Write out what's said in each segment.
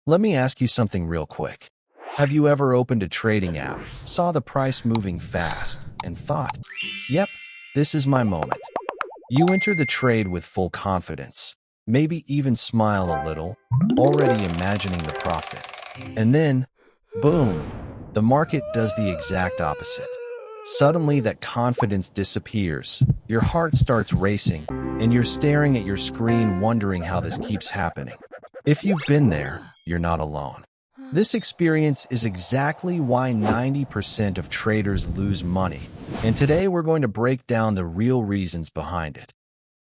Let me ask you something real quick. Have you ever opened a trading app, saw the price moving fast, and thought, yep, this is my moment? You enter the trade with full confidence, maybe even smile a little, already imagining the profit. And then, boom, the market does the exact opposite. Suddenly that confidence disappears, your heart starts racing, and you're staring at your screen wondering how this keeps happening. If you've been there, you're not alone. This experience is exactly why 90% of traders lose money, and today we're going to break down the real reasons behind it.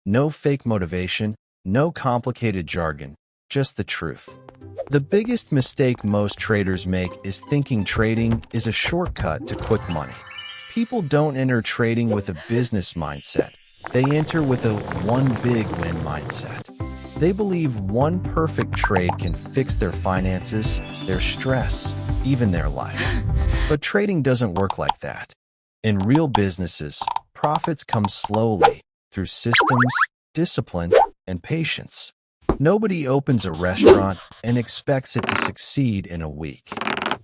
No fake motivation, no complicated jargon, just the truth. The biggest mistake most traders make is thinking trading is a shortcut to quick money. People don't enter trading with a business mindset. They enter with a one big win mindset. They believe one perfect trade can fix their finances, their stress, even their life. But trading doesn't work like that. In real businesses, profits come slowly through systems, discipline, and patience. Nobody opens a restaurant and expects it to succeed in a week.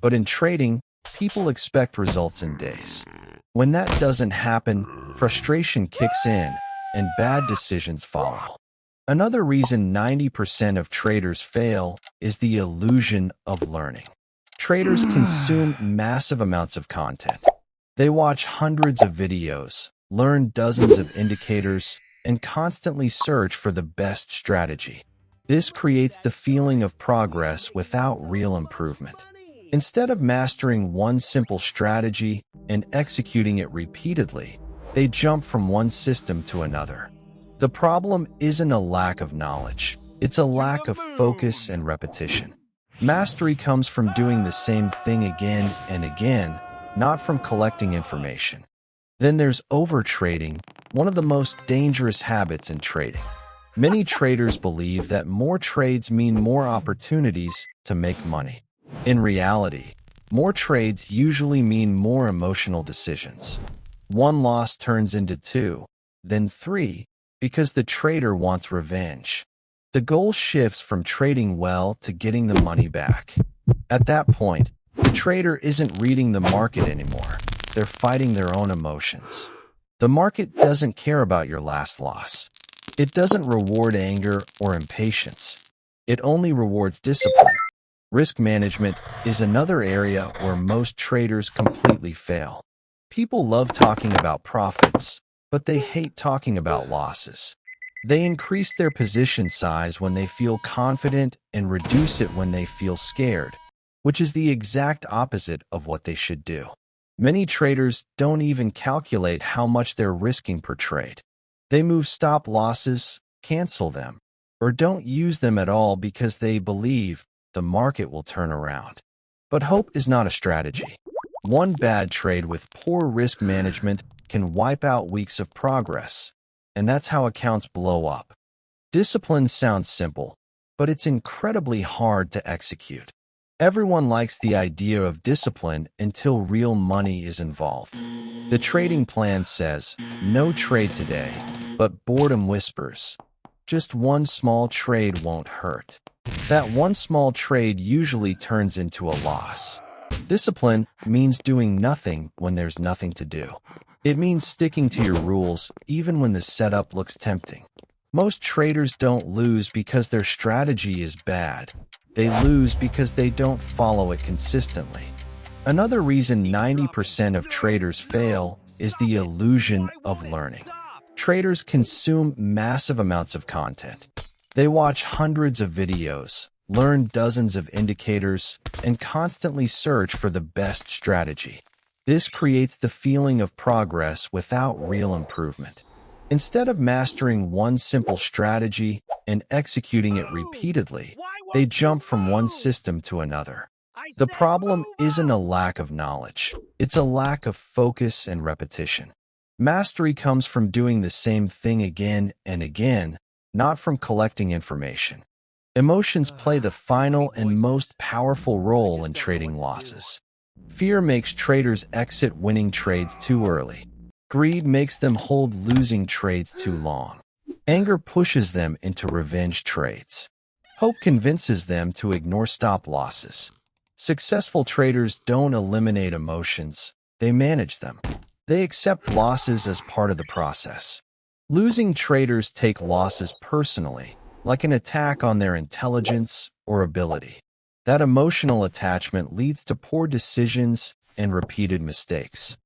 But in trading, people expect results in days. When that doesn't happen, frustration kicks in and bad decisions follow. Another reason 90% of traders fail is the illusion of learning. Traders consume massive amounts of content. They watch hundreds of videos, learn dozens of indicators, and constantly search for the best strategy. This creates the feeling of progress without real improvement. Instead of mastering one simple strategy and executing it repeatedly, they jump from one system to another. The problem isn't a lack of knowledge, it's a lack of focus and repetition. Mastery comes from doing the same thing again and again, not from collecting information. Then there's overtrading, one of the most dangerous habits in trading. Many traders believe that more trades mean more opportunities to make money. In reality, more trades usually mean more emotional decisions. One loss turns into two, then three, because the trader wants revenge. The goal shifts from trading well to getting the money back. At that point, the trader isn't reading the market anymore. They're fighting their own emotions. The market doesn't care about your last loss. It doesn't reward anger or impatience. It only rewards discipline. Risk management is another area where most traders completely fail. People love talking about profits, but they hate talking about losses. They increase their position size when they feel confident and reduce it when they feel scared, which is the exact opposite of what they should do. Many traders don't even calculate how much they're risking per trade. They move stop losses, cancel them, or don't use them at all because they believe the market will turn around. But hope is not a strategy. One bad trade with poor risk management can wipe out weeks of progress, and that's how accounts blow up. Discipline sounds simple, but it's incredibly hard to execute. Everyone likes the idea of discipline until real money is involved. The trading plan says, no trade today, but boredom whispers. Just one small trade won't hurt. That one small trade usually turns into a loss. Discipline means doing nothing when there's nothing to do. It means sticking to your rules even when the setup looks tempting. Most traders don't lose because their strategy is bad. They lose because they don't follow it consistently. Another reason 90% of traders fail is the illusion of learning. Traders consume massive amounts of content. They watch hundreds of videos, learn dozens of indicators, and constantly search for the best strategy. This creates the feeling of progress without real improvement. Instead of mastering one simple strategy and executing it repeatedly, they jump from one system to another. The problem isn't a lack of knowledge, it's a lack of focus and repetition. Mastery comes from doing the same thing again and again, not from collecting information. Emotions play the final and most powerful role in trading losses. Fear makes traders exit winning trades too early. Greed makes them hold losing trades too long. Anger pushes them into revenge trades. Hope convinces them to ignore stop losses. Successful traders don't eliminate emotions, they manage them. They accept losses as part of the process. Losing traders take losses personally, like an attack on their intelligence or ability. That emotional attachment leads to poor decisions and repeated mistakes.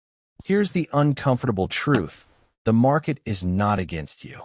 Here's the uncomfortable truth. The market is not against you.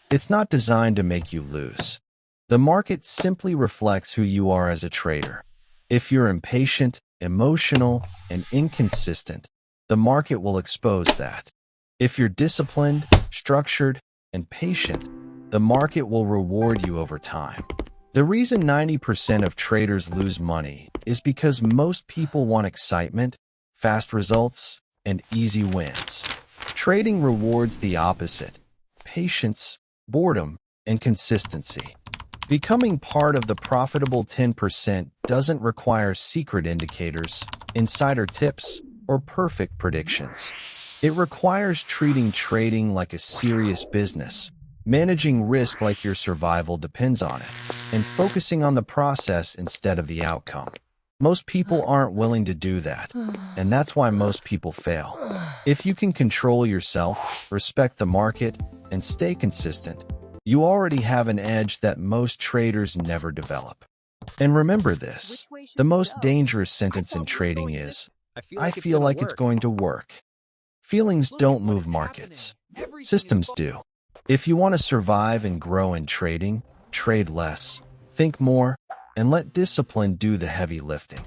It's not designed to make you lose. The market simply reflects who you are as a trader. If you're impatient, emotional, and inconsistent, the market will expose that. If you're disciplined, structured, and patient, the market will reward you over time. The reason 90% of traders lose money is because most people want excitement, fast results, and easy wins. Trading rewards the opposite: patience, boredom, and consistency. Becoming part of the profitable 10% doesn't require secret indicators, insider tips, or perfect predictions. It requires treating trading like a serious business, managing risk like your survival depends on it, and focusing on the process instead of the outcome. Most people aren't willing to do that, and that's why most people fail. If you can control yourself, respect the market, and stay consistent, you already have an edge that most traders never develop. And remember this, the most dangerous sentence in trading is, "I feel like it's going to work." Feelings don't move markets. Systems do. If you want to survive and grow in trading, trade less, think more, and let discipline do the heavy lifting.